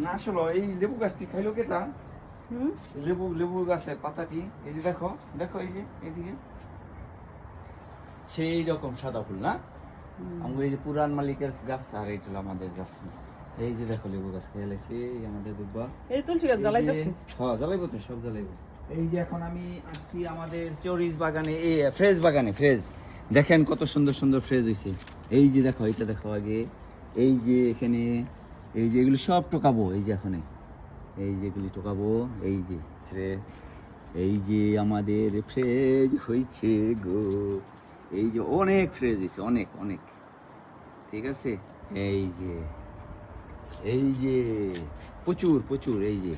না আসলে এই লেবু গাছটি খাইলো কেটা? লেবু লেবু গাছের পাতাটি এই যে দেখো দেখো এই যে এইদিকে সেই রকম সাদা ফুল না? আমরা এই যে পুরান মালিকের গাছ আর এইটা হলো আমাদের জাসমিন। এই যে দেখো লেবু গাছ খেয়ে লাইছে আমাদের দুব্বা। এই তুলসী গাছ জ্বালাইতেছে। হ্যাঁ জ্বালাইবো তো, সব জ্বালাইবো। এই যে এখন আমি আসছি আমাদের চরিস বাগানে, এই ফ্রেজ বাগানে। ফ্রেজ দেখেন কত সুন্দর সুন্দর ফ্রেজ হয়েছে। এই যে দেখো এটা দেখো আগে, এই যে এখানে এই যে এগুলো সব টোকাবো, এই যে এখানে এই যে এগুলি টোকাবো। এই যে এই যে আমাদের ফ্রেজ হয়েছে গো, এই যে অনেক ফ্রেজ হয়েছে, অনেক অনেক। ঠিক আছে, এই যে এই যে প্রচুর প্রচুর, এই যে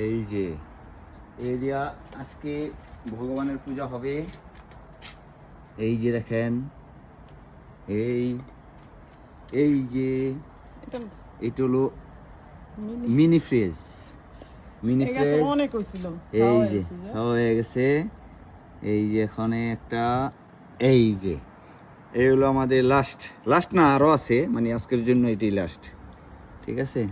এই যে এই দিয়া আজকে ভগবানের পূজা হবে। এই যে দেখেন এই এই যে এটা হলো মিনি ফ্রেজ, মিনি ফ্রেজ অনেক হইছিল। এই যে খাওয়া হয়ে গেছে। এই যে এখানে একটা, এই যে এই হলো আমাদের লাস্ট, লাস্ট না আরো আছে, মানে আজকের জন্য এটাই লাস্ট। ঠিক আছে,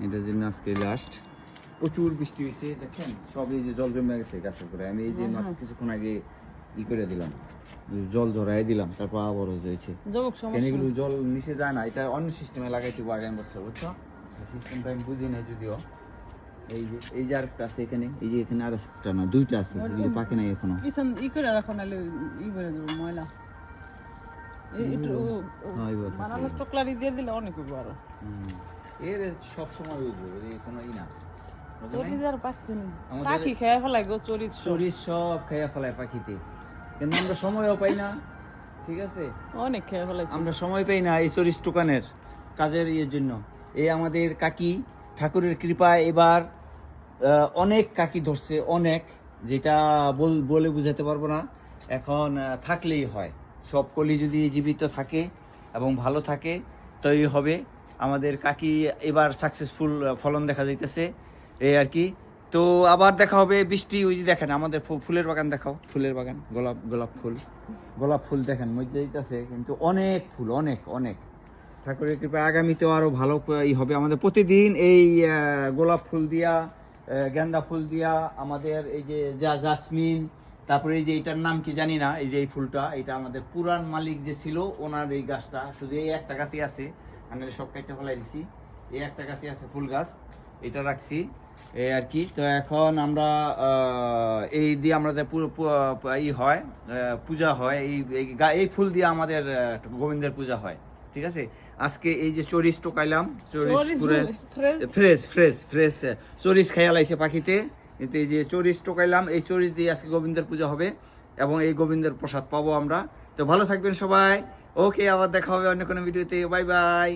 এটার জন্য আজকে লাস্ট। প্রচুর বৃষ্টি হয়েছে দেখছেন, সব এই যে জল জমে গেছে গাছের করে। আমি এই যে মাত্র কিছুক্ষণ আগে করে দিলাম, জল ঝরাই দিলাম, তারপর আবার হয়েছে। কেন এগুলো জল নিচে যায় না, এটা অন্য সিস্টেমে লাগাইতে হবে আগামী বছর, বুঝছো? সিস্টেমটা আমি বুঝি নাই যদিও। এই যে এই যে আরেকটা আছে এখানে, এই যে এখানে আর একটা না দুইটা আছে, এগুলো পাকে নাই এখনো। ই করে রাখো নালে ই করে দেবো ময়লা। বানানোর চকলারি দিয়ে দিলে অনেক হইব আরো। এর সব সময় উঠবো, কোনো ই না। চরিস আর পাখি নেই, পাখি খেয়ে ফেলাই গো। চরিস চরিস সব খেয়ে ফেলায় পাখিতে, কিন্তু আমরা সময়ও পাই না। ঠিক আছে, অনেক খেয়ে ফেলাই, আমরা সময় পাই না এই চরিস টোকানের কাজের ইয়ের জন্য। এই আমাদের কাকি ঠাকুরের কৃপায় এবার অনেক কাকি ধরছে, অনেক, যেটা বলে বুঝাতে পারবো না। এখন থাকলেই হয়, সব কলি যদি জীবিত থাকে এবং ভালো থাকে তৈরি হবে। আমাদের কাকি এবার সাকসেসফুল ফলন দেখা যাইতেছে, এই আর কি। তো আবার দেখা হবে বৃষ্টি। ওই যে দেখেন আমাদের ফুলের বাগান দেখাও, ফুলের বাগান, গোলাপ ফুল দেখেন মজা যাইতেছে, কিন্তু অনেক ফুল, অনেক অনেক। ঠাকুরের কৃপায় আগামীতেও আরও ভালো হবে আমাদের। প্রতিদিন এই গোলাপ ফুল দিয়া, গেন্দা ফুল দিয়া, আমাদের এই যে জাসমিন, তারপরে এই যে এটার নাম কি জানি না, এই যে এই ফুলটা, এটা আমাদের পুরান মালিক যে ছিল ওনার এই গাছটা, শুধু এই একটা গাছই আছে, আমি সব কাইটা ফেলাই দিছি। এই একটা গাছই আছে ফুল গাছ, এটা রাখছি, এই আর কি। তো এখন আমরা এই দিয়ে আমাদের পুরো ই হয়, পূজা হয়, এই ফুল দিয়ে আমাদের গোবিন্দের পূজা হয়। ঠিক আছে, আজকে এই যে চরিস টোকাইলাম, চরিস পুরে ফ্রেশ ফ্রেশ ফ্রেশ চরিস খাইয়া লাইছে পাখিতে, কিন্তু এই যে চরিস টোকাইলাম, এই চরিস দিয়ে আজকে গোবিন্দের পূজা হবে এবং এই গোবিন্দের প্রসাদ পাবো আমরা। তো ভালো থাকবেন সবাই, ওকে, আবার দেখা হবে অন্য কোনো ভিডিওতে, বাই বাই।